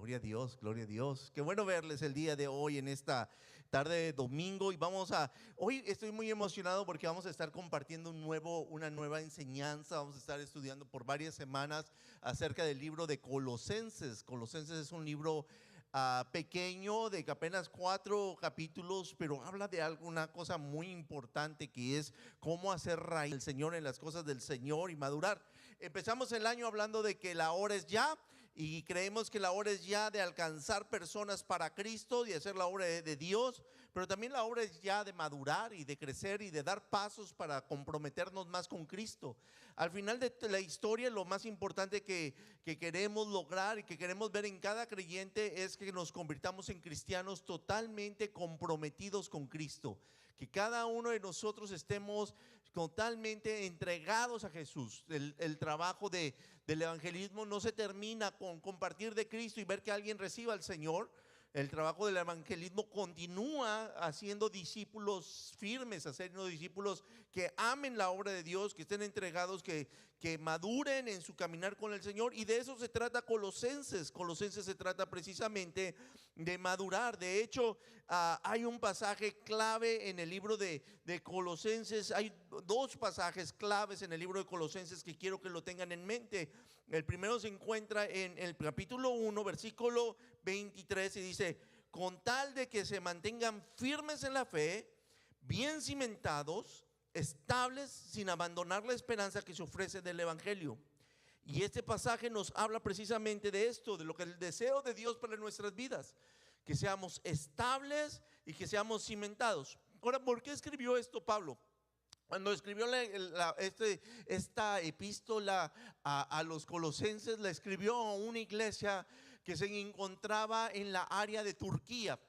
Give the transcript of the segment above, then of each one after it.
Gloria a Dios, gloria a Dios. Qué bueno verles el día de hoy en esta tarde de domingo. Y hoy estoy muy emocionado porque vamos a estar compartiendo una nueva enseñanza. Vamos a estar estudiando por varias semanas acerca del libro de Colosenses. Colosenses es un libro pequeño de apenas 4 capítulos, pero habla de alguna cosa muy importante que es cómo hacer raíz del Señor en las cosas del Señor y madurar. Empezamos el año hablando de que la hora es ya. Y creemos que la hora es ya de alcanzar personas para Cristo y hacer la obra de Dios, pero también la hora es ya de madurar y de crecer y de dar pasos para comprometernos más con Cristo. Al final de la historia, lo más importante que queremos lograr y que queremos ver en cada creyente es que nos convirtamos en cristianos totalmente comprometidos con Cristo. Que cada uno de nosotros estemos totalmente entregados a Jesús. El trabajo del evangelismo no se termina con compartir de Cristo y ver que alguien reciba al Señor. El trabajo del evangelismo continúa haciendo discípulos firmes, haciendo discípulos que amen la obra de Dios, que estén entregados, que maduren en su caminar con el Señor. Y de eso se trata Colosenses. Colosenses se trata precisamente de madurar. De hecho, hay un pasaje clave en el libro de Colosenses. Hay 2 pasajes claves en el libro de Colosenses que quiero que lo tengan en mente. El primero se encuentra en el capítulo 1, versículo 23, y dice: con tal de que se mantengan firmes en la fe, bien cimentados, estables, sin abandonar la esperanza que se ofrece del evangelio. Y este pasaje nos habla precisamente de esto, de lo que el deseo de Dios para nuestras vidas, que seamos estables y que seamos cimentados. Ahora, ¿por qué escribió esto Pablo? Cuando escribió esta epístola a los colosenses, la escribió a una iglesia que se encontraba en la área de Turquía.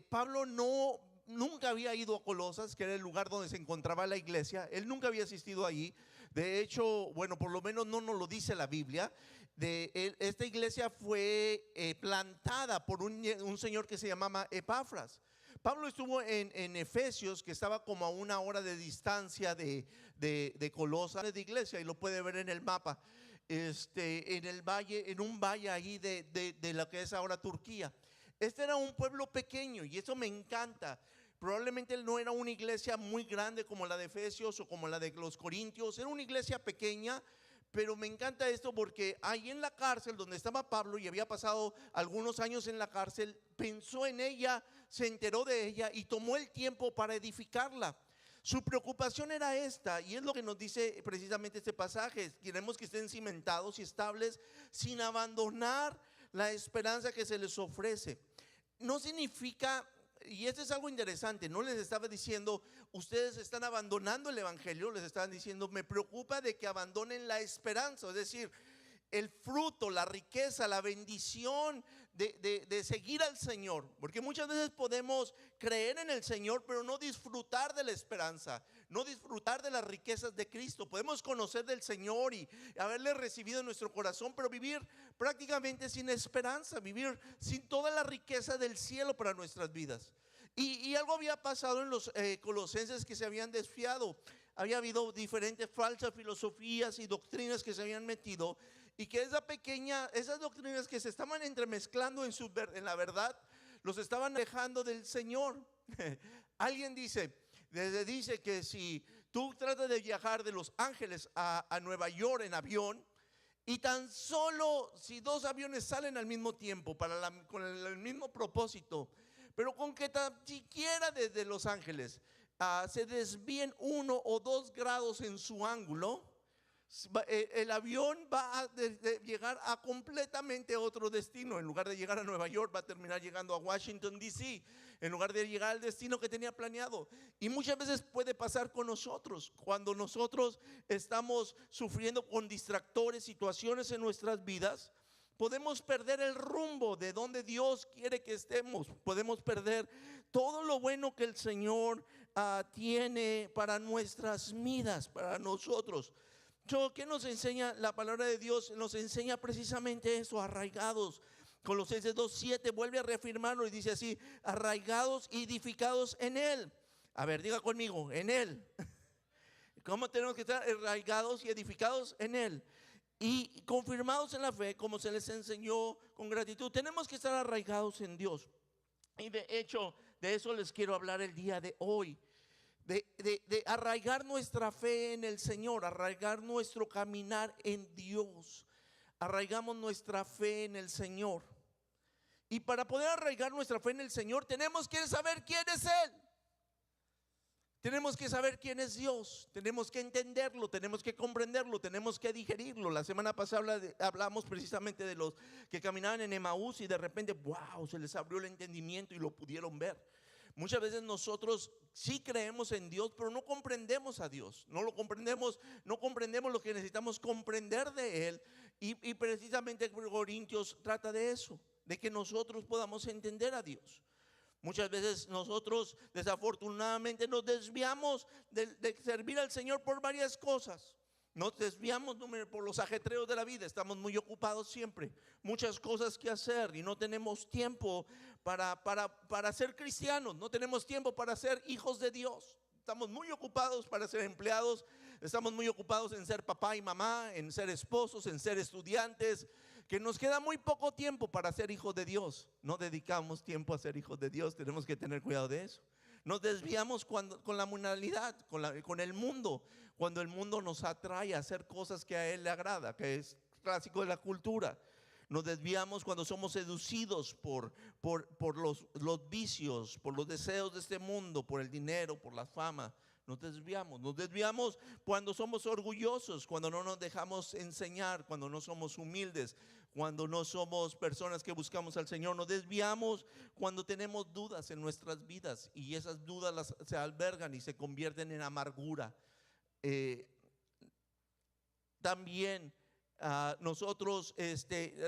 Pablo nunca había ido a Colosas, que era el lugar donde se encontraba la iglesia. Él nunca había asistido allí. De hecho, bueno, por lo menos no nos lo dice la Biblia. Esta iglesia fue plantada por un señor que se llamaba Epafras. Pablo estuvo en Efesios, que estaba como a 1 hora de distancia de Colosas, de iglesia, y lo puede ver en el mapa, en el valle, en un valle ahí de lo que es ahora Turquía. Este era un pueblo pequeño y eso me encanta. Probablemente no era una iglesia muy grande como la de Efesios o como la de los Corintios. Era una iglesia pequeña. Pero me encanta esto porque ahí en la cárcel donde estaba Pablo, y había pasado algunos años en la cárcel, pensó en ella, se enteró de ella y tomó el tiempo para edificarla. Su preocupación era esta, y es lo que nos dice precisamente este pasaje: queremos que estén cimentados y estables sin abandonar la esperanza que se les ofrece. No significa, y esto es algo interesante, no les estaba diciendo ustedes están abandonando el evangelio, les estaban diciendo me preocupa de que abandonen la esperanza, es decir, el fruto, la riqueza, la bendición de seguir al Señor. Porque muchas veces podemos creer en el Señor, pero no disfrutar de la esperanza, no disfrutar de las riquezas de Cristo. Podemos conocer del Señor y haberle recibido en nuestro corazón, pero vivir prácticamente sin esperanza, vivir sin toda la riqueza del cielo para nuestras vidas. Y algo había pasado en los colosenses, que se habían desviado. Había habido diferentes falsas filosofías y doctrinas que se habían metido, y que esas doctrinas que se estaban entremezclando en la verdad, los estaban alejando del Señor. Alguien dice que si tú tratas de viajar de Los Ángeles a Nueva York en avión, y tan solo si 2 aviones salen al mismo tiempo con el mismo propósito, pero con que tan siquiera desde Los Ángeles se desvíen 1 o 2 grados en su ángulo, el avión va a llegar a completamente otro destino. En lugar de llegar a Nueva York, va a terminar llegando a Washington DC, en lugar de llegar al destino que tenía planeado. Y muchas veces puede pasar con nosotros, cuando nosotros estamos sufriendo con distractores, situaciones en nuestras vidas. Podemos perder el rumbo de donde Dios quiere que estemos. Podemos perder todo lo bueno que el Señor tiene para nuestras vidas, para nosotros. ¿Qué nos enseña la palabra de Dios? Nos enseña precisamente eso: arraigados. Colosenses 2:7 vuelve a reafirmarlo y dice así: arraigados y edificados en Él. A ver, diga conmigo, en Él. ¿Cómo tenemos que estar arraigados y edificados en Él? y confirmados en la fe, como se les enseñó con gratitud. Tenemos que estar arraigados en Dios. Y de hecho, de eso les quiero hablar el día de hoy. De arraigar nuestra fe en el Señor, arraigar nuestro caminar en Dios. Arraigamos nuestra fe en el Señor. Y para poder arraigar nuestra fe en el Señor, tenemos que saber quién es Él. Tenemos que saber quién es Dios, tenemos que entenderlo, tenemos que comprenderlo, tenemos que digerirlo. La semana pasada hablamos precisamente de los que caminaban en Emaús y de repente, wow, se les abrió el entendimiento y lo pudieron ver. Muchas veces nosotros sí creemos en Dios, pero no comprendemos a Dios, no lo comprendemos, no comprendemos lo que necesitamos comprender de Él. Y precisamente Corintios trata de eso, de que nosotros podamos entender a Dios. Muchas veces nosotros desafortunadamente nos desviamos de servir al Señor por varias cosas. Nos desviamos por los ajetreos de la vida. Estamos muy ocupados siempre, muchas cosas que hacer y no tenemos tiempo para ser cristianos. No tenemos tiempo para ser hijos de Dios. Estamos muy ocupados para ser empleados. Estamos muy ocupados en ser papá y mamá, en ser esposos, en ser estudiantes, que nos queda muy poco tiempo para ser hijos de Dios. No dedicamos tiempo a ser hijos de Dios. Tenemos que tener cuidado de eso. Nos desviamos con la mundanalidad, con el mundo, cuando el mundo nos atrae a hacer cosas que a Él le agrada, que es clásico de la cultura. Nos desviamos cuando somos seducidos por los vicios, por los deseos de este mundo, por el dinero, por la fama. Nos desviamos cuando somos orgullosos, cuando no nos dejamos enseñar, cuando no somos humildes, cuando no somos personas que buscamos al Señor. Nos desviamos cuando tenemos dudas en nuestras vidas y esas dudas se albergan y se convierten en amargura. También nosotros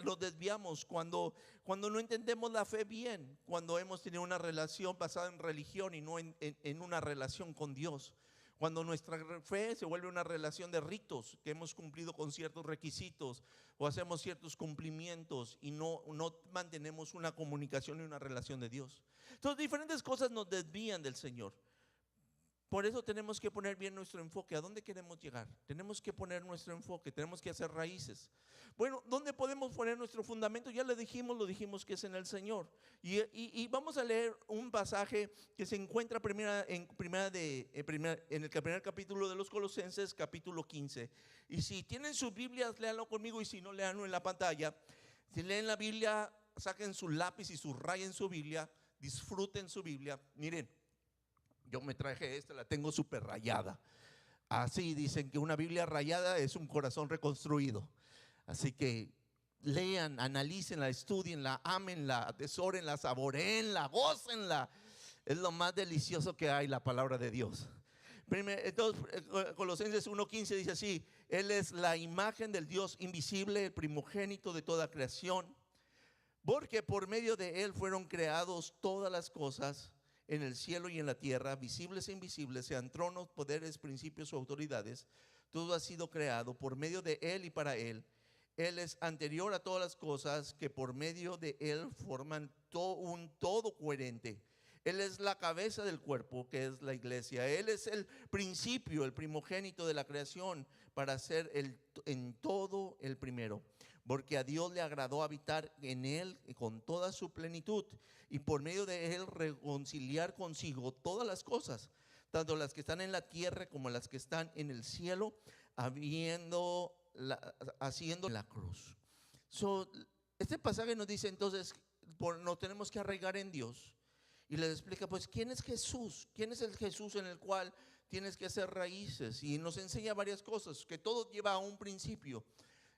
nos desviamos cuando no entendemos la fe bien, cuando hemos tenido una relación basada en religión y no en una relación con Dios. Cuando nuestra fe se vuelve una relación de ritos, que hemos cumplido con ciertos requisitos o hacemos ciertos cumplimientos y no mantenemos una comunicación y una relación de Dios. Entonces diferentes cosas nos desvían del Señor. Por eso tenemos que poner bien nuestro enfoque. ¿A dónde queremos llegar? Tenemos que poner nuestro enfoque, tenemos que hacer raíces. Bueno, ¿dónde podemos poner nuestro fundamento? Ya lo dijimos que es en el Señor. Y vamos a leer un pasaje que se encuentra en el primer capítulo de los Colosenses, capítulo 15. Y si tienen sus Biblias, léanlo conmigo, y si no, léanlo en la pantalla. Si leen la Biblia, saquen su lápiz y subrayen su Biblia, disfruten su Biblia. Miren, yo me traje esta, la tengo súper rayada. Así dicen que una Biblia rayada es un corazón reconstruido. Así que lean, analícenla, estudienla, ámenla, atesórenla, saboreenla, gócenla. Es lo más delicioso que hay, la palabra de Dios. Entonces, Colosenses 1:15 dice así: Él es la imagen del Dios invisible, el primogénito de toda creación, porque por medio de Él fueron creados todas las cosas en el cielo y en la tierra, visibles e invisibles, sean tronos, poderes, principios o autoridades. Todo ha sido creado por medio de Él y para Él. Él es anterior a todas las cosas, que por medio de Él forman un todo coherente. Él es la cabeza del cuerpo, que es la iglesia. Él es el principio, el primogénito de la creación, para ser en todo el primero. Porque a Dios le agradó habitar en Él con toda su plenitud, y por medio de Él reconciliar consigo todas las cosas, tanto las que están en la tierra como las que están en el cielo, haciendo la cruz. Este pasaje nos dice entonces, nos tenemos que arraigar en Dios. Y les explica, pues, ¿quién es Jesús? ¿Quién es el Jesús en el cual tienes que hacer raíces? Y nos enseña varias cosas, que todo lleva a un principio.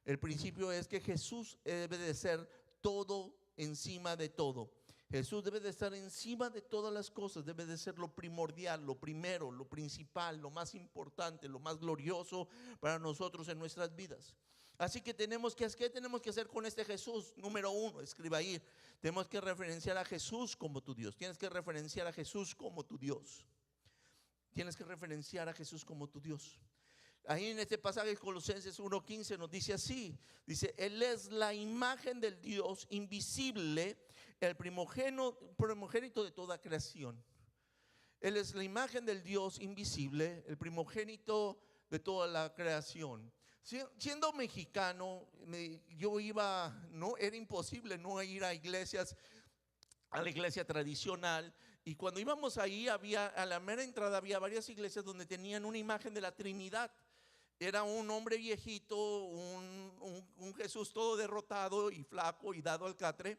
El principio es que Jesús debe de ser todo encima de todo. Jesús debe de estar encima de todas las cosas, debe de ser lo primordial, lo primero, lo principal, lo más importante, lo más glorioso para nosotros en nuestras vidas. Así que ¿qué tenemos que hacer con este Jesús? Número 1, escriba ahí. Tenemos que referenciar a Jesús como tu Dios. Tienes que referenciar a Jesús como tu Dios. Tienes que referenciar a Jesús como tu Dios. Ahí en este pasaje de Colosenses 1:15 nos dice así. Dice: Él es la imagen del Dios invisible, el primogénito de toda creación. Él es la imagen del Dios invisible, el primogénito de toda la creación. Siendo mexicano, yo iba, no, era imposible no ir a iglesias, a la iglesia tradicional. Y cuando íbamos ahí, a la mera entrada había varias iglesias donde tenían una imagen de la Trinidad. Era un hombre viejito, un Jesús todo derrotado y flaco y dado al catre,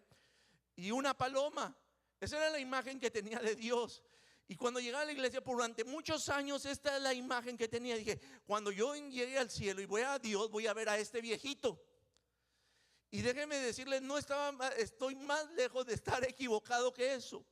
y una paloma. Esa era la imagen que tenía de Dios. Y cuando llegué a la iglesia, por durante muchos años, esta es la imagen que tenía. Dije, cuando yo llegue al cielo y voy a Dios, voy a ver a este viejito. Y déjenme decirles, estoy más lejos de estar equivocado que eso.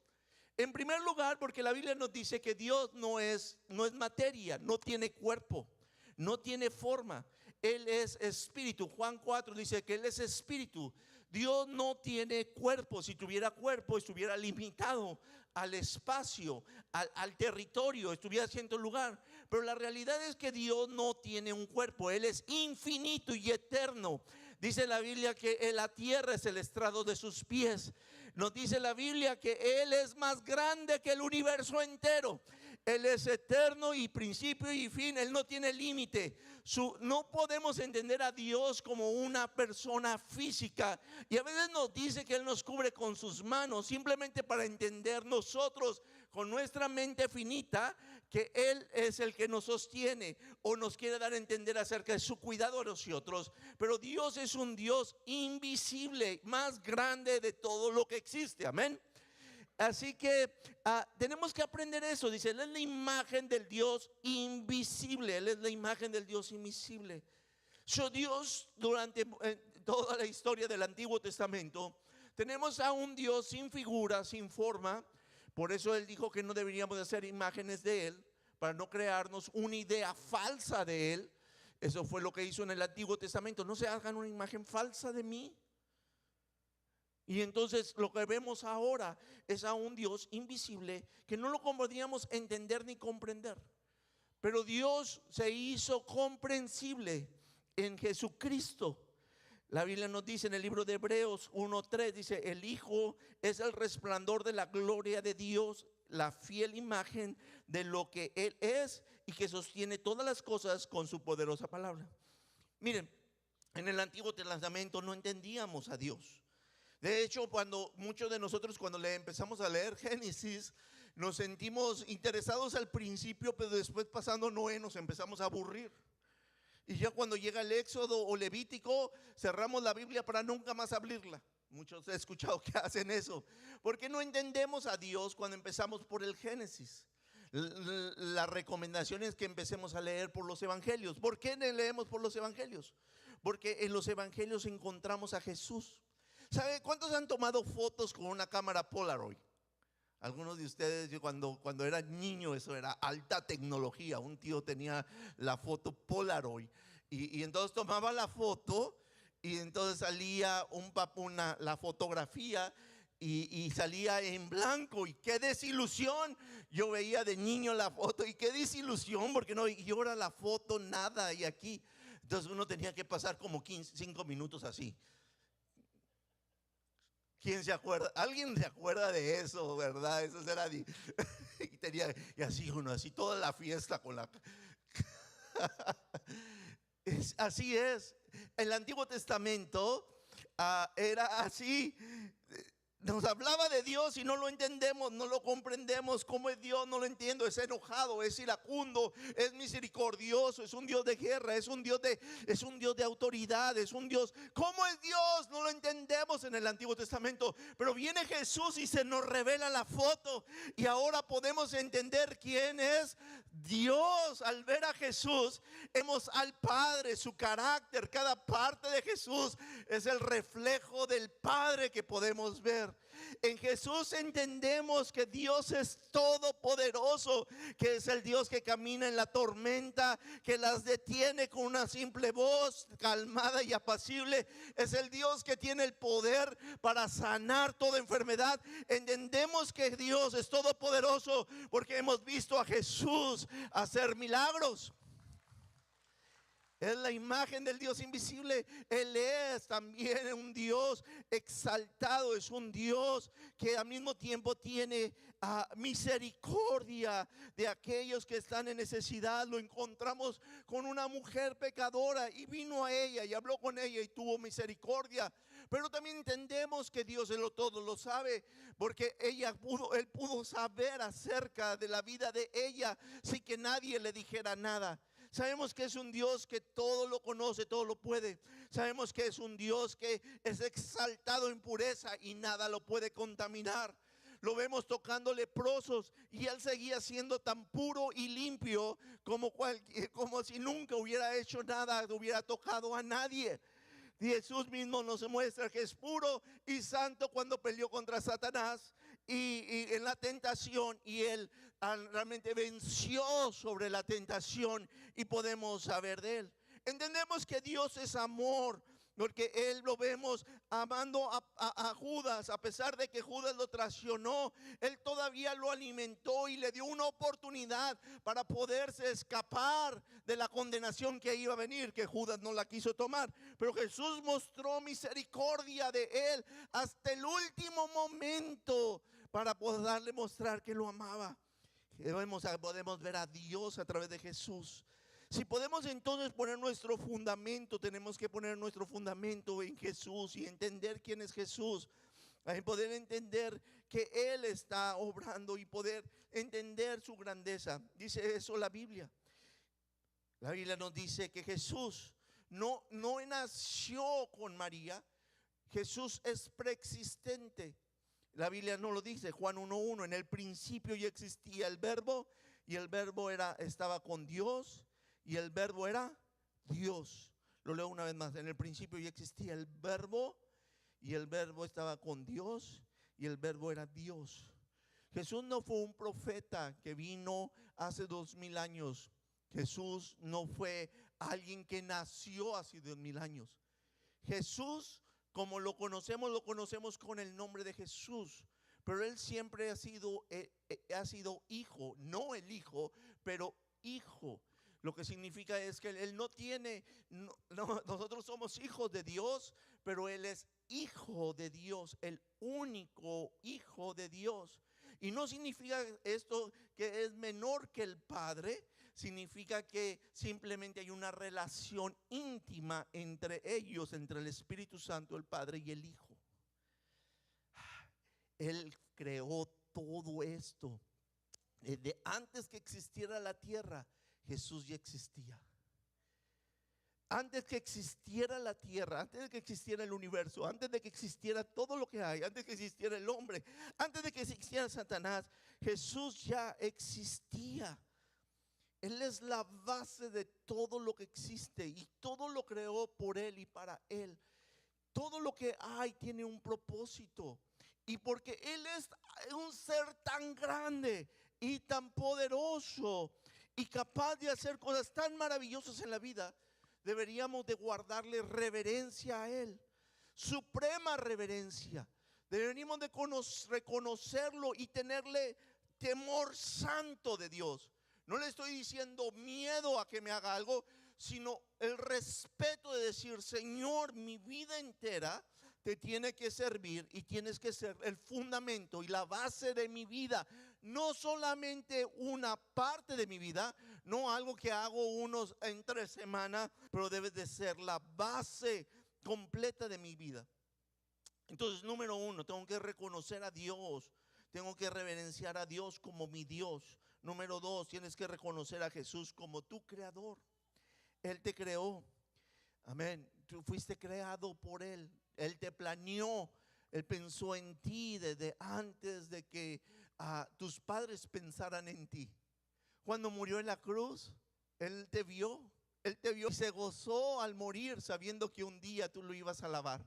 En primer lugar, porque la Biblia nos dice que Dios no es materia, no tiene cuerpo, no tiene forma. Él es espíritu. Juan 4 dice que Él es espíritu. Dios no tiene cuerpo. Si tuviera cuerpo, estuviera limitado al espacio, al territorio, estuviera en cierto lugar. Pero la realidad es que Dios no tiene un cuerpo. Él es infinito y eterno. Dice la Biblia que la tierra es el estrado de sus pies. Nos dice la Biblia que Él es más grande que el universo entero. Él es eterno y principio y fin. Él no tiene límite. No podemos entender a Dios como una persona física. Y a veces nos dice que Él nos cubre con sus manos, simplemente para entender nosotros con nuestra mente finita que Él es el que nos sostiene, o nos quiere dar a entender acerca de su cuidado a nosotros. Pero Dios es un Dios invisible, más grande de todo lo que existe. Amén. Así que tenemos que aprender eso. Dice, Él es la imagen del Dios invisible. Él es la imagen del Dios invisible. Dios, durante toda la historia del Antiguo Testamento, tenemos a un Dios sin figura, sin forma. Por eso Él dijo que no deberíamos hacer imágenes de Él, para no crearnos una idea falsa de Él. Eso fue lo que hizo en el Antiguo Testamento. No se hagan una imagen falsa de mí. Y entonces lo que vemos ahora es a un Dios invisible que no lo podríamos entender ni comprender. Pero Dios se hizo comprensible en Jesucristo. La Biblia nos dice en el libro de Hebreos 1:3, dice, el Hijo es el resplandor de la gloria de Dios, la fiel imagen de lo que Él es y que sostiene todas las cosas con su poderosa palabra. Miren, en el Antiguo Testamento no entendíamos a Dios. De hecho, muchos de nosotros cuando le empezamos a leer Génesis, nos sentimos interesados al principio, pero después pasando Noé nos empezamos a aburrir. Y ya cuando llega el Éxodo o Levítico, cerramos la Biblia para nunca más abrirla. Muchos he escuchado que hacen eso, porque no entendemos a Dios cuando empezamos por el Génesis. La recomendación es que empecemos a leer por los evangelios. ¿Por qué leemos por los evangelios? Porque en los evangelios encontramos a Jesús. ¿Sabe cuántos han tomado fotos con una cámara Polaroid? Algunos de ustedes, yo cuando era niño, eso era alta tecnología. Un tío tenía la foto Polaroid y entonces tomaba la foto y entonces salía la fotografía y salía en blanco. Y qué desilusión. Yo veía de niño la foto y qué desilusión, porque no, y ahora la foto nada. Y aquí entonces uno tenía que pasar como 5 minutos así. ¿Quién se acuerda? ¿Alguien se acuerda de eso, verdad? Eso era y así uno, así toda la fiesta con la así es. El Antiguo Testamento era así. Nos hablaba de Dios y no lo entendemos, no lo comprendemos. ¿Cómo es Dios? No lo entiendo. Es enojado, es iracundo, es misericordioso, es un Dios de guerra, es un Dios de autoridad, es un Dios. ¿Cómo es Dios? No lo entendemos en el Antiguo Testamento. Pero viene Jesús y se nos revela la foto y ahora podemos entender quién es Dios. Al ver a Jesús, vemos al Padre, su carácter. Cada parte de Jesús es el reflejo del Padre que podemos ver. En Jesús entendemos que Dios es todopoderoso, que es el Dios que camina en la tormenta, que las detiene con una simple voz calmada y apacible. Es el Dios que tiene el poder para sanar toda enfermedad. Entendemos que Dios es todopoderoso porque hemos visto a Jesús hacer milagros. Es la imagen del Dios invisible. Él es también un Dios exaltado. Es un Dios que al mismo tiempo tiene misericordia de aquellos que están en necesidad. Lo encontramos con una mujer pecadora y vino a ella y habló con ella y tuvo misericordia. Pero también entendemos que Dios todo lo sabe, porque él pudo saber acerca de la vida de ella sin que nadie le dijera nada. Sabemos que es un Dios que todo lo conoce, todo lo puede. Sabemos que es un Dios que es exaltado en pureza y nada lo puede contaminar. Lo vemos tocando leprosos y él seguía siendo tan puro y limpio como si nunca hubiera hecho nada, hubiera tocado a nadie. Y Jesús mismo nos muestra que es puro y santo cuando peleó contra Satanás y en la tentación, y él realmente venció sobre la tentación, y podemos saber de él. Entendemos que Dios es amor, porque él lo vemos amando a Judas. A pesar de que Judas lo traicionó, él todavía lo alimentó y le dio una oportunidad para poderse escapar de la condenación que iba a venir, que Judas no la quiso tomar. Pero Jesús mostró misericordia de él hasta el último momento para poderle mostrar que lo amaba. Podemos ver a Dios a través de Jesús. Si podemos entonces poner nuestro fundamento, tenemos que poner nuestro fundamento en Jesús y entender quién es Jesús. Poder entender que Él está obrando y poder entender su grandeza. Dice eso la Biblia. La Biblia nos dice que Jesús no nació con María. Jesús es preexistente. La Biblia no lo dice. Juan 1:1, en el principio ya existía el verbo, y el verbo estaba con Dios, y el verbo era Dios. Lo leo una vez más. En el principio ya existía el verbo, y el verbo estaba con Dios, y el verbo era Dios. Jesús no fue un profeta que vino hace 2000 años. Jesús no fue alguien que nació hace 2000 años. Jesús, como lo conocemos con el nombre de Jesús. Pero Él siempre ha sido hijo, no el hijo, pero hijo. Lo que significa es que Él no tiene, nosotros somos hijos de Dios, pero Él es hijo de Dios, el único hijo de Dios. Y no significa esto que es menor que el Padre, significa que simplemente hay una relación íntima entre ellos, entre el Espíritu Santo, el Padre y el Hijo. Él creó todo esto. Desde antes que existiera la tierra, Jesús ya existía. Antes que existiera la tierra, antes de que existiera el universo, antes de que existiera todo lo que hay, antes de que existiera el hombre, antes de que existiera Satanás, Jesús ya existía. Él es la base de todo lo que existe, y todo lo creó por Él y para Él. Todo lo que hay tiene un propósito. Y porque Él es un ser tan grande y tan poderoso y capaz de hacer cosas tan maravillosas en la vida, deberíamos de guardarle reverencia a Él, suprema reverencia. Deberíamos de reconocerlo y tenerle temor santo de Dios. No le estoy diciendo miedo a que me haga algo, sino el respeto de decir: Señor, mi vida entera te tiene que servir y tienes que ser el fundamento y la base de mi vida. No solamente una parte de mi vida, no algo que hago unos entre semana, pero debes de ser la base completa de mi vida. Entonces, número uno, tengo que reconocer a Dios, tengo que reverenciar a Dios como mi Dios. Número dos, tienes que reconocer a Jesús como tu creador. Él te creó, amén. Tú fuiste creado por Él. Él te planeó, Él pensó en ti desde antes de que tus padres pensaran en ti. Cuando murió en la cruz, Él te vio y se gozó al morir, sabiendo que un día tú lo ibas a alabar.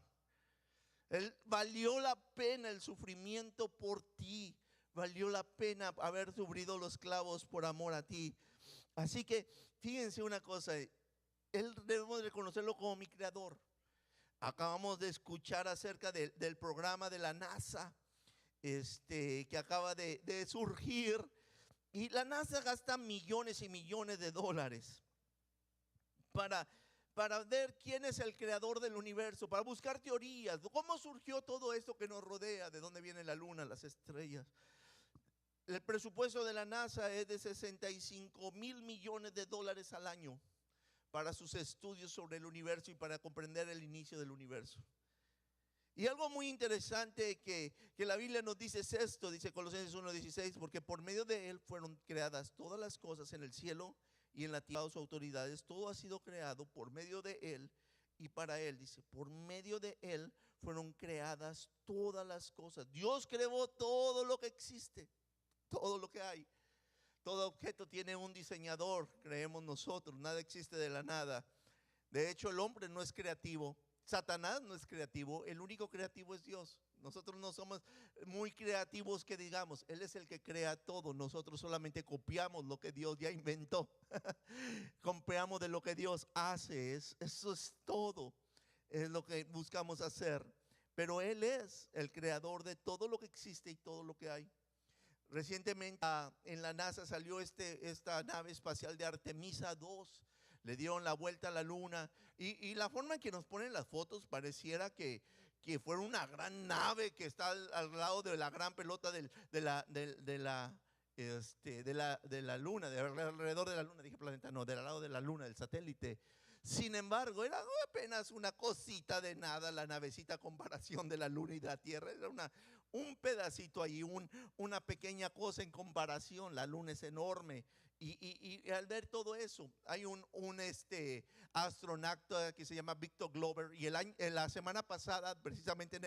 Él valió la pena el sufrimiento por ti, valió la pena haber sufrido los clavos por amor a ti. Así que fíjense una cosa, Él debemos reconocerlo como mi creador. Acabamos de escuchar acerca del programa de la NASA, que acaba de surgir, y la NASA gasta millones y millones de dólares para para ver quién es el creador del universo, para buscar teorías, cómo surgió todo esto que nos rodea, de dónde viene la luna, las estrellas. El presupuesto de la NASA es de 65,000 millones de dólares al año para sus estudios sobre el universo y para comprender el inicio del universo. Y algo muy interesante que la Biblia nos dice es esto, dice Colosenses 1:16, porque por medio de Él fueron creadas todas las cosas en el cielo y en la tierra, sus autoridades, todo ha sido creado por medio de Él y para Él. Dice, por medio de Él fueron creadas todas las cosas. Dios creó todo lo que existe, todo lo que hay. Todo objeto tiene un diseñador, creemos nosotros, nada existe de la nada. De hecho, el hombre no es creativo, Satanás no es creativo, el único creativo es Dios. Nosotros no somos muy creativos que digamos, Él es el que crea todo, nosotros solamente copiamos lo que Dios ya inventó. Copiamos de lo que Dios hace, eso es todo, es lo que buscamos hacer. Pero Él es el creador de todo lo que existe y todo lo que hay. Recientemente en la NASA salió esta nave espacial de Artemisa 2. Le dieron la vuelta a la luna y la forma en que nos ponen las fotos pareciera que fuera una gran nave que está al lado de la gran pelota de la luna, alrededor de la luna, dije planeta, no, del lado de la luna, del satélite. Sin embargo, era apenas una cosita de nada la navecita a comparación de la luna y de la tierra. Era un pedacito ahí, una pequeña cosa en comparación. La luna es enorme. Y al ver todo eso, hay un astronauta que se llama Victor Glover. Y en la semana pasada, precisamente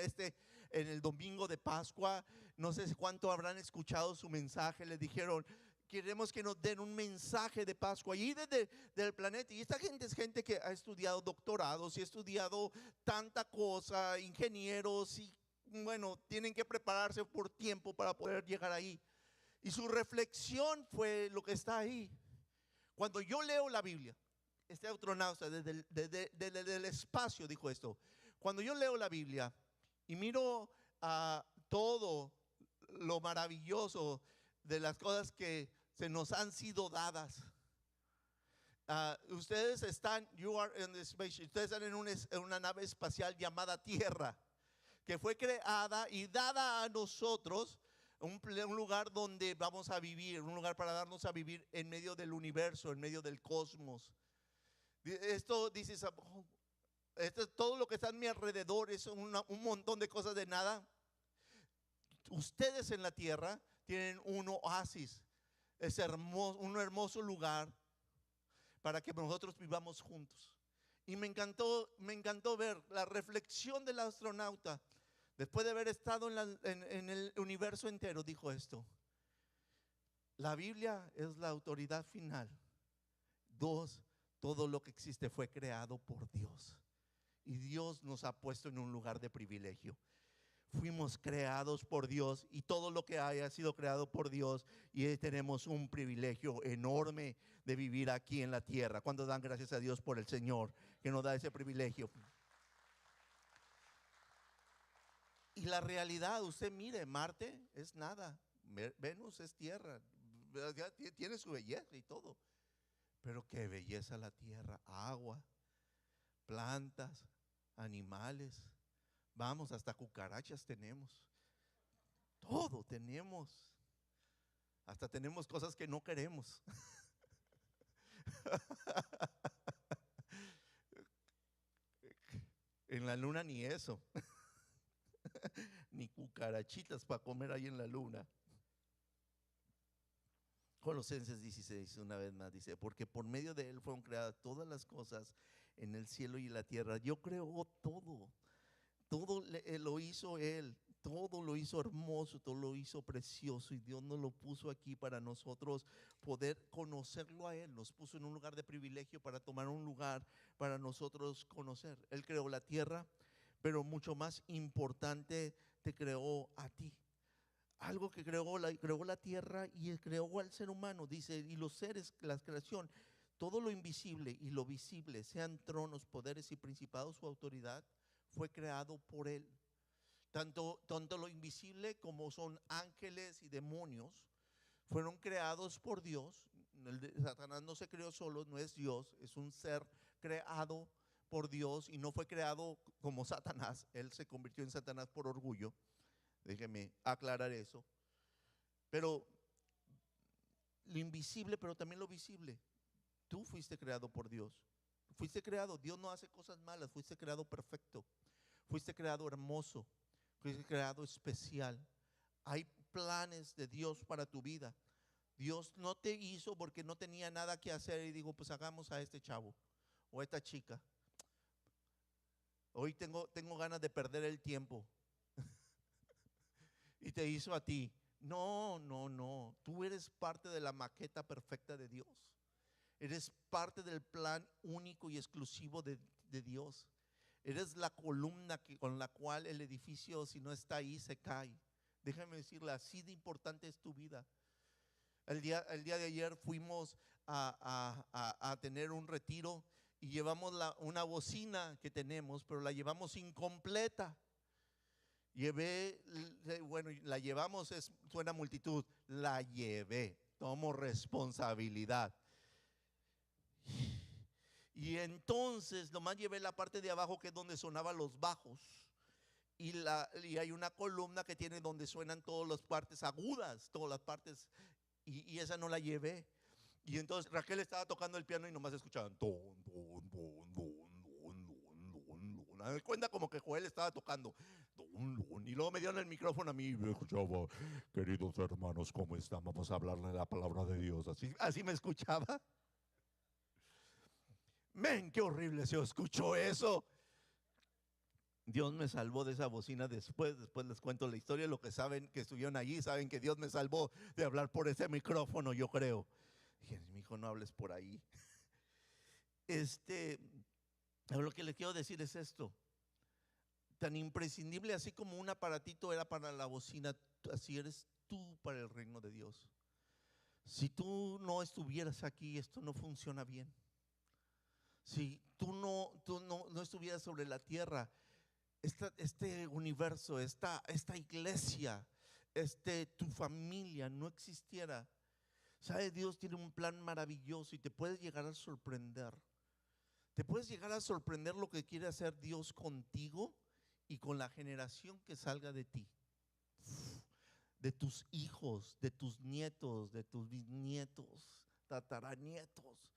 en el domingo de Pascua, no sé cuánto habrán escuchado su mensaje. Le dijeron, queremos que nos den un mensaje de Pascua allí desde el planeta. Y esta gente es gente que ha estudiado doctorados y ha estudiado tanta cosa, ingenieros, y bueno, tienen que prepararse por tiempo para poder llegar ahí. Y su reflexión fue lo que está ahí. Cuando yo leo la Biblia, este astronauta desde el espacio dijo esto. Cuando yo leo la Biblia y miro a todo lo maravilloso de las cosas que se nos han sido dadas. Ustedes están, ustedes están en una nave espacial llamada Tierra, que fue creada y dada a nosotros un lugar donde vamos a vivir, un lugar para darnos a vivir en medio del universo, en medio del cosmos. Esto dice, todo lo que está a mi alrededor es un montón de cosas de nada. Ustedes en la tierra tienen un oasis, es hermoso, un hermoso lugar para que nosotros vivamos juntos. Y me encantó ver la reflexión del astronauta. Después de haber estado en el universo entero, dijo esto: la Biblia es la autoridad final. 2, todo lo que existe fue creado por Dios. Y Dios nos ha puesto en un lugar de privilegio. Fuimos creados por Dios y todo lo que hay ha sido creado por Dios. Y tenemos un privilegio enorme de vivir aquí en la tierra. ¿Cuántos dan gracias a Dios por el Señor que nos da ese privilegio? Y la realidad, usted mire, Marte es nada, Venus es tierra, tiene su belleza y todo. Pero qué belleza la tierra, agua, plantas, animales, vamos, hasta cucarachas tenemos, todo tenemos, hasta tenemos cosas que no queremos. En la luna ni eso. Ni cucarachitas para comer ahí en la luna. Colosenses 16, una vez más dice, porque por medio de Él fueron creadas todas las cosas en el cielo y en la tierra. Yo creo todo lo hizo Él, todo lo hizo hermoso, todo lo hizo precioso, y Dios nos lo puso aquí para nosotros poder conocerlo a Él. Nos puso en un lugar de privilegio para tomar un lugar para nosotros conocer. Él creó la tierra, pero mucho más importante, te creó a ti. Algo que creó la tierra y creó al ser humano, dice, y los seres, la creación, todo lo invisible y lo visible, sean tronos, poderes y principados o autoridad, fue creado por Él. Tanto lo invisible como son ángeles y demonios, fueron creados por Dios. Satanás no se creó solo, no es Dios, es un ser creado por Dios y no fue creado como Satanás. Él se convirtió en Satanás por orgullo. Déjeme aclarar eso. Pero lo invisible, pero también lo visible. Tú fuiste creado por Dios. Fuiste creado. Dios no hace cosas malas. Fuiste creado perfecto. Fuiste creado hermoso. Fuiste creado especial. Hay planes de Dios para tu vida. Dios no te hizo porque no tenía nada que hacer y dijo, pues hagamos a este chavo o a esta chica. Hoy tengo ganas de perder el tiempo. Y te hizo a ti. No, no, no. Tú eres parte de la maqueta perfecta de Dios. Eres parte del plan único y exclusivo de Dios. Eres la columna con la cual el edificio, si no está ahí, se cae. Déjame decirle, así de importante es tu vida. El día de ayer fuimos a tener un retiro y llevamos una bocina que tenemos, pero la llevamos incompleta. Bueno, la llevamos, suena multitud, la llevé, tomo responsabilidad. Y entonces nomás llevé la parte de abajo, que es donde sonaban los bajos. Y hay una columna que tiene donde suenan todas las partes agudas, todas las partes, y esa no la llevé. Y entonces Raquel estaba tocando el piano y nomás escuchaban ton, ton, ton, ton, ton. Me cuenta como que Joel estaba tocando y luego me dieron el micrófono a mí y me escuchaba: queridos hermanos, ¿cómo están? Vamos a hablarle de la palabra de Dios. Así me escuchaba. Men, qué horrible se escuchó eso. Dios me salvó de esa bocina después les cuento la historia. Lo que saben, que estuvieron allí, saben que Dios me salvó de hablar por ese micrófono, yo creo. Dije, mi hijo, no hables por ahí. Lo que les quiero decir es esto: tan imprescindible así como un aparatito era para la bocina, así eres tú para el reino de Dios. Si tú no estuvieras aquí, esto no funciona bien. Si tú no estuvieras sobre la tierra, este universo, esta iglesia, tu familia no existiera. ¿Sabe? Dios tiene un plan maravilloso y te puedes llegar a sorprender. Te puedes llegar a sorprender lo que quiere hacer Dios contigo y con la generación que salga de ti, de tus hijos, de tus nietos, de tus bisnietos, tataranietos.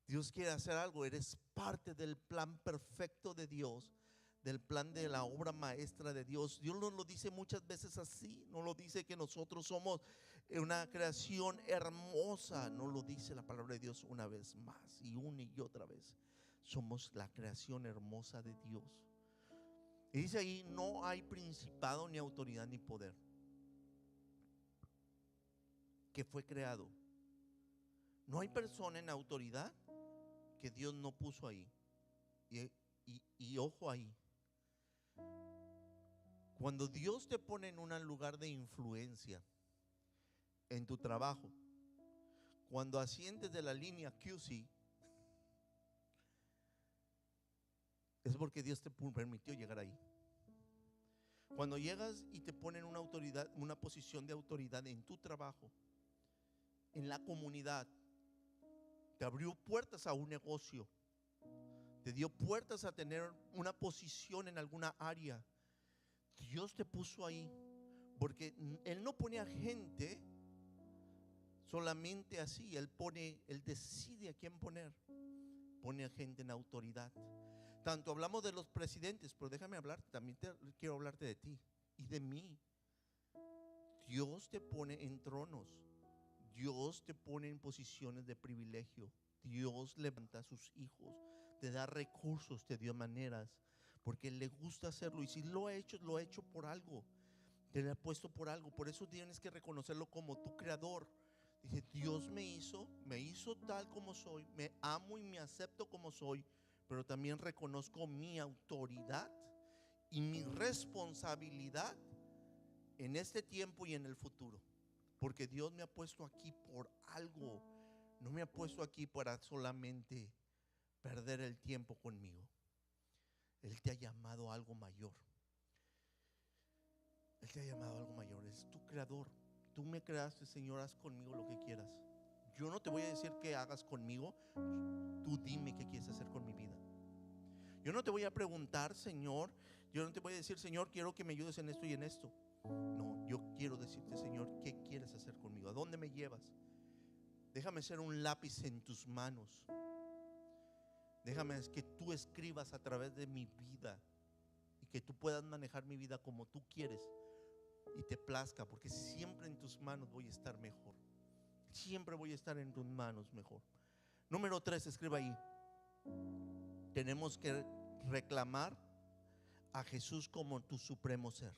Dios quiere hacer algo. Eres parte del plan perfecto de Dios, del plan de la obra maestra de Dios. Dios nos lo dice muchas veces así. No lo dice que nosotros somos una creación hermosa. No lo dice la palabra de Dios una vez más y otra vez. Somos la creación hermosa de Dios. Y dice ahí: no hay principado, ni autoridad, ni poder que fue creado. No hay persona en autoridad que Dios no puso ahí. Y ojo ahí, cuando Dios te pone en un lugar de influencia en tu trabajo, cuando asciendes de la línea QC, es porque Dios te permitió llegar ahí. Cuando llegas y te ponen una autoridad, una posición de autoridad en tu trabajo, en la comunidad, te abrió puertas a un negocio, te dio puertas a tener una posición en alguna área. Dios te puso ahí porque Él no pone a gente solamente así. Él decide a quién poner. Pone a gente en autoridad. Tanto hablamos de los presidentes, pero déjame hablar, también quiero hablarte de ti y de mí. Dios te pone en tronos. Dios te pone en posiciones de privilegio. Dios levanta a sus hijos, te da recursos, te dio maneras, porque le gusta hacerlo. Y si lo ha hecho por algo. Te lo ha puesto por algo. Por eso tienes que reconocerlo como tu creador. Dice: Dios me hizo tal como soy. Me amo y me acepto como soy. Pero también reconozco mi autoridad y mi responsabilidad en este tiempo y en el futuro. Porque Dios me ha puesto aquí por algo. No me ha puesto aquí para solamente perder el tiempo conmigo. Él te ha llamado a algo mayor. Él te ha llamado a algo mayor. Es tu creador. Tú me creaste, Señor, haz conmigo lo que quieras. Yo no te voy a decir qué hagas conmigo. Tú dime qué quieres hacer con mi vida. Yo no te voy a preguntar, Señor, yo no te voy a decir, Señor, quiero que me ayudes en esto y en esto. No, yo quiero decirte, Señor, ¿qué quieres hacer conmigo? ¿A dónde me llevas? Déjame ser un lápiz en tus manos. Déjame que tú escribas a través de mi vida y que tú puedas manejar mi vida como tú quieres y te plazca, porque siempre en tus manos voy a estar mejor. Siempre voy a estar en tus manos mejor. Número 3, escriba ahí. Tenemos que reclamar a Jesús como tu supremo ser.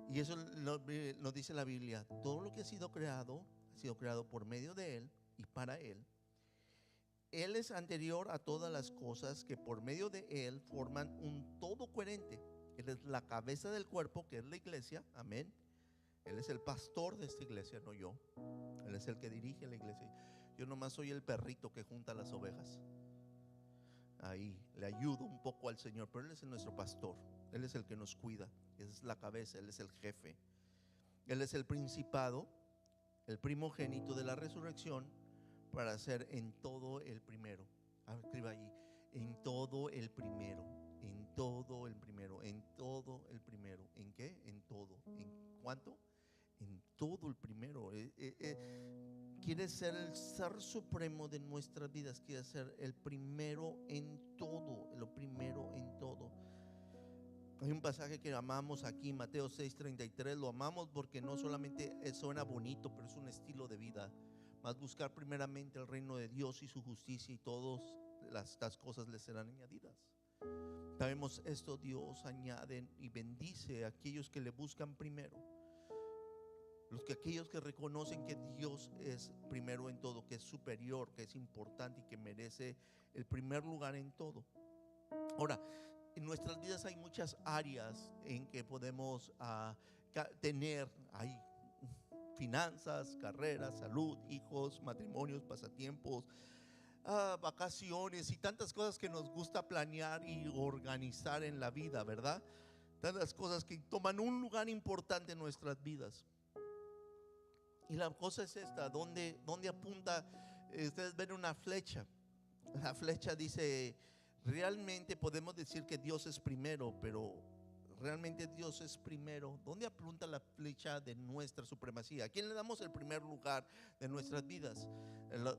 Y eso nos dice la Biblia. Todo lo que ha sido creado por medio de Él y para Él. Él es anterior a todas las cosas, que por medio de Él forman un todo coherente. Él es la cabeza del cuerpo, que es la iglesia. Amén. Él es el pastor de esta iglesia, no yo. Él es el que dirige la iglesia. Yo nomás soy el perrito que junta las ovejas. Ahí le ayudo un poco al Señor, pero Él es nuestro pastor. Él es el que nos cuida. Él es la cabeza, Él es el jefe. Él es el principado, el primogénito de la resurrección, para ser en todo el primero. Escriba ahí, en todo el primero. En todo el primero. En todo el primero. ¿En qué? En todo. ¿En cuánto? En todo el primero. Quiere ser el ser supremo de nuestras vidas. Quiere ser el primero en todo. Lo primero en todo. Hay un pasaje que amamos aquí, Mateo 6:33. Lo amamos porque no solamente suena bonito, pero es un estilo de vida. Más buscar primeramente el reino de Dios y su justicia, y todas estas cosas les serán añadidas. Sabemos esto: Dios añade y bendice a aquellos que le buscan primero. Aquellos que reconocen que Dios es primero en todo, que es superior, que es importante y que merece el primer lugar en todo. Ahora, en nuestras vidas hay muchas áreas en que podemos tener ahí finanzas, carreras, salud, hijos, matrimonios, pasatiempos, vacaciones y tantas cosas que nos gusta planear y organizar en la vida, ¿verdad? Tantas cosas que toman un lugar importante en nuestras vidas. Y la cosa es esta: ¿dónde apunta? Ustedes ven una flecha. La flecha dice, realmente podemos decir que Dios es primero, pero realmente Dios es primero. ¿Dónde apunta la flecha de nuestra supremacía? ¿A quién le damos el primer lugar de nuestras vidas?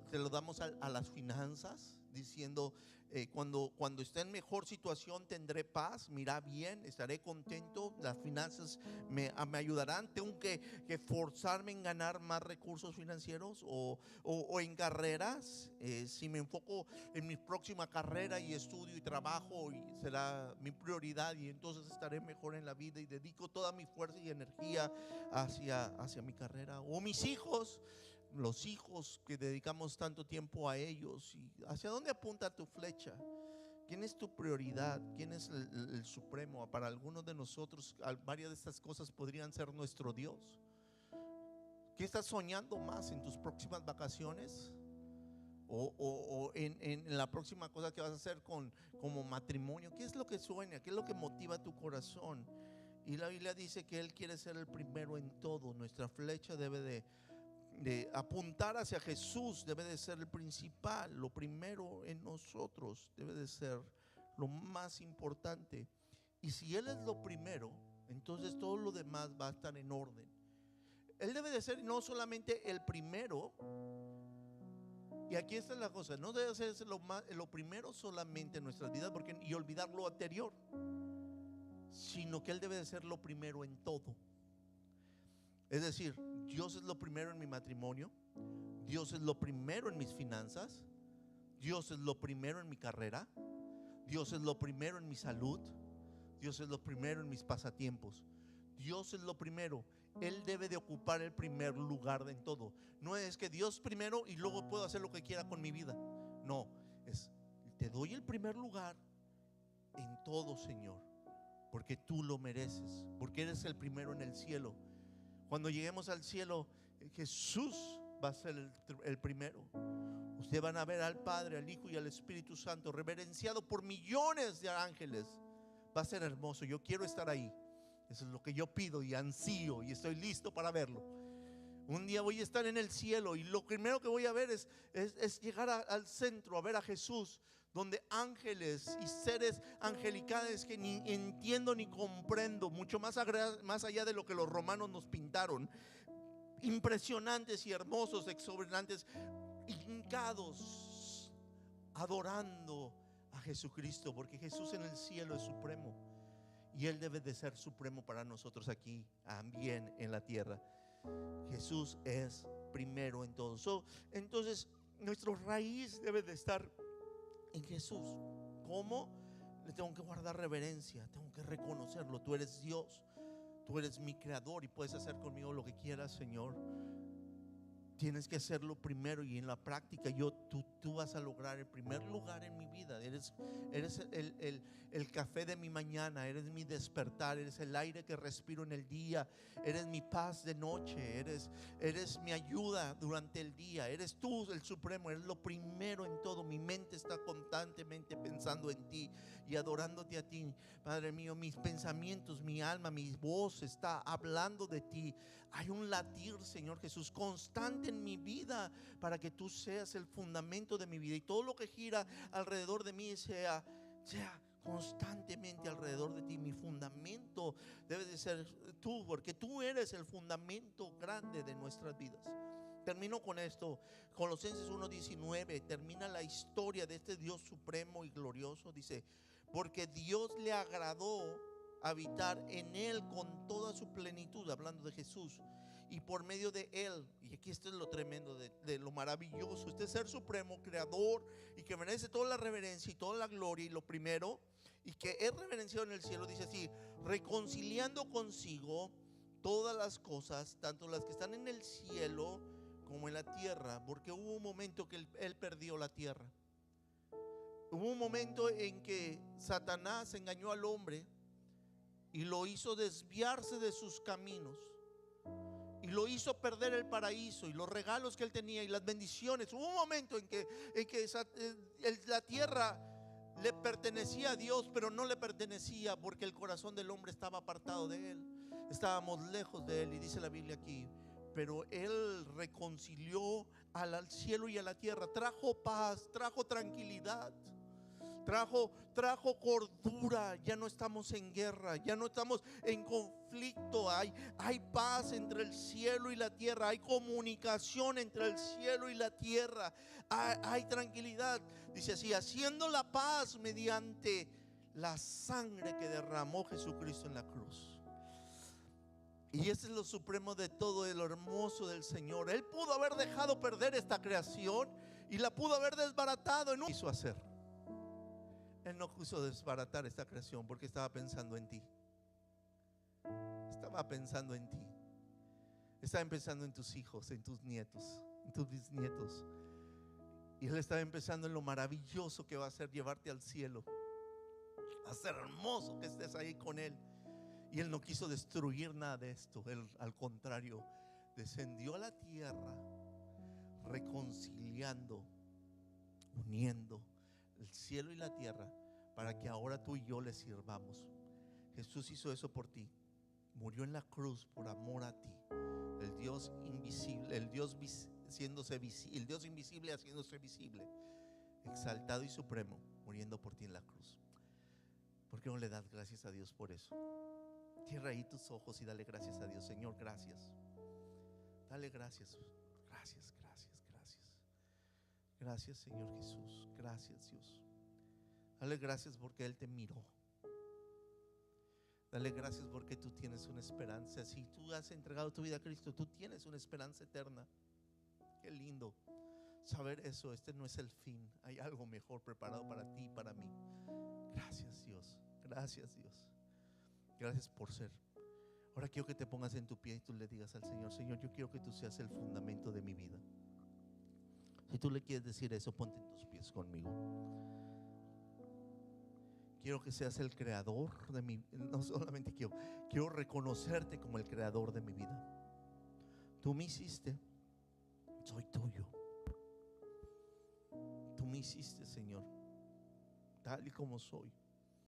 ¿Se lo damos a las finanzas? Diciendo, cuando esté en mejor situación tendré paz, me irá bien, estaré contento, las finanzas me ayudarán. Tengo que forzarme en ganar más recursos financieros, o en carreras. Si me enfoco en mi próxima carrera y estudio y trabajo, y será mi prioridad, y entonces estaré mejor en la vida y dedico toda mi fuerza y energía hacia mi carrera. O mis hijos, los hijos que dedicamos tanto tiempo a ellos. ¿Y hacia dónde apunta tu flecha? ¿Quién es tu prioridad? ¿Quién es el supremo? Para algunos de nosotros, varias de estas cosas podrían ser nuestro Dios. ¿Qué estás soñando más en tus próximas vacaciones? O en la próxima cosa que vas a hacer como matrimonio. ¿Qué es lo que sueña? ¿Qué es lo que motiva tu corazón? Y la Biblia dice que Él quiere ser el primero en todo. Nuestra flecha debe de apuntar hacia Jesús, debe de ser el principal, lo primero en nosotros, debe de ser lo más importante. Y si Él es lo primero, entonces todo lo demás va a estar en orden. Él debe de ser no solamente el primero, y aquí está la cosa: no debe ser lo primero solamente en nuestras vidas y olvidar lo anterior, sino que Él debe de ser lo primero en todo. Es decir, Dios es lo primero en mi matrimonio, Dios es lo primero en mis finanzas, Dios es lo primero en mi carrera, Dios es lo primero en mi salud, Dios es lo primero en mis pasatiempos. Dios es lo primero. Él debe de ocupar el primer lugar en todo. No es que Dios primero y luego puedo hacer lo que quiera con mi vida. No, es: te doy el primer lugar en todo, Señor, porque tú lo mereces, porque eres el primero en el cielo. Cuando lleguemos al cielo, Jesús va a ser el primero. Ustedes van a ver al Padre, al Hijo y al Espíritu Santo reverenciado por millones de ángeles. Va a ser hermoso. Yo quiero estar ahí. Eso es lo que yo pido y ansío, y estoy listo para verlo. Un día voy a estar en el cielo y lo primero que voy a ver es llegar al centro, a ver a Jesús, donde ángeles y seres angelicales que ni entiendo ni comprendo, mucho más allá de lo que los romanos nos pintaron, impresionantes y hermosos, exuberantes, hincados, adorando a Jesucristo, porque Jesús en el cielo es supremo y Él debe de ser supremo para nosotros aquí también en la tierra. Jesús es primero en todo. Entonces nuestra raíz debe de estar en Jesús. ¿Cómo? Le tengo que guardar reverencia, tengo que reconocerlo. Tú eres Dios, tú eres mi creador y puedes hacer conmigo lo que quieras, Señor. Tienes que hacerlo primero y en la práctica tú vas a lograr el primer lugar en mi vida. Eres el café de mi mañana, eres mi despertar, eres el aire que respiro en el día, eres mi paz de noche, eres mi ayuda durante el día, eres tú el supremo, eres lo primero en todo. Mi mente está constantemente pensando en ti y adorándote a ti, Padre mío. Mis pensamientos, mi alma, mi voz está hablando de ti. Hay un latir, Señor Jesús, constante en mi vida para que tú seas el fundamento de mi vida y todo lo que gira alrededor de mí sea constantemente alrededor de ti. Mi fundamento debe de ser tú, porque tú eres el fundamento grande de nuestras vidas. Termino con esto. Colosenses 1:19 termina la historia de este Dios supremo y glorioso. Dice: porque Dios le agradó habitar en Él con toda su plenitud, hablando de Jesús, y por medio de Él. Y aquí esto es lo tremendo, de lo maravilloso, este ser supremo, creador, y que merece toda la reverencia y toda la gloria. Y lo primero, y que es reverenciado en el cielo, dice así: reconciliando consigo todas las cosas, tanto las que están en el cielo como en la tierra. Porque hubo un momento que él perdió la tierra. Hubo un momento en que Satanás engañó al hombre y lo hizo desviarse de sus caminos, y lo hizo perder el paraíso y los regalos que él tenía y las bendiciones. Hubo un momento en que la tierra le pertenecía a Dios, pero no le pertenecía, porque el corazón del hombre estaba apartado de Él. Estábamos lejos de Él. Y dice la Biblia aquí: pero Él reconcilió al cielo y a la tierra. Trajo paz, trajo tranquilidad, trajo cordura. Ya no estamos en guerra, ya no estamos en conflicto. Hay paz entre el cielo y la tierra, hay comunicación entre el cielo y la tierra, hay tranquilidad. Dice así: haciendo la paz mediante la sangre que derramó Jesucristo en la cruz. Y ese es lo supremo de todo, de lo hermoso del Señor. Él pudo haber dejado perder esta creación y la pudo haber desbaratado. No quiso hacer. Él no quiso desbaratar esta creación porque estaba pensando en ti. Estaba pensando en ti. Estaba pensando en tus hijos, en tus nietos, en tus bisnietos. Y Él estaba empezando en lo maravilloso que va a ser llevarte al cielo. Va a ser hermoso que estés ahí con Él. Y Él no quiso destruir nada de esto. Él, al contrario, descendió a la tierra, reconciliando, uniendo el cielo y la tierra, para que ahora tú y yo le sirvamos. Jesús hizo eso por ti. Murió en la cruz por amor a ti. El Dios invisible, el Dios haciéndose visible, el Dios invisible haciéndose visible, exaltado y supremo, muriendo por ti en la cruz. ¿Por qué no le das gracias a Dios por eso? Cierra ahí tus ojos y dale gracias a Dios. Señor, gracias. Dale gracias. Gracias, gracias, gracias. Gracias, Señor Jesús. Gracias, Dios. Dale gracias porque Él te miró. Dale gracias porque tú tienes una esperanza. Si tú has entregado tu vida a Cristo, tú tienes una esperanza eterna. Qué lindo saber eso. Este no es el fin. Hay algo mejor preparado para ti y para mí. Gracias, Dios. Gracias, Dios. Gracias por ser. Ahora quiero que te pongas en tu pie y tú le digas al Señor: Señor, yo quiero que tú seas el fundamento de mi vida. Si tú le quieres decir eso, ponte en tus pies conmigo. Quiero que seas el creador de mi vida. No solamente quiero reconocerte como el creador de mi vida. Tú me hiciste, soy tuyo. Tú me hiciste, Señor, tal y como soy.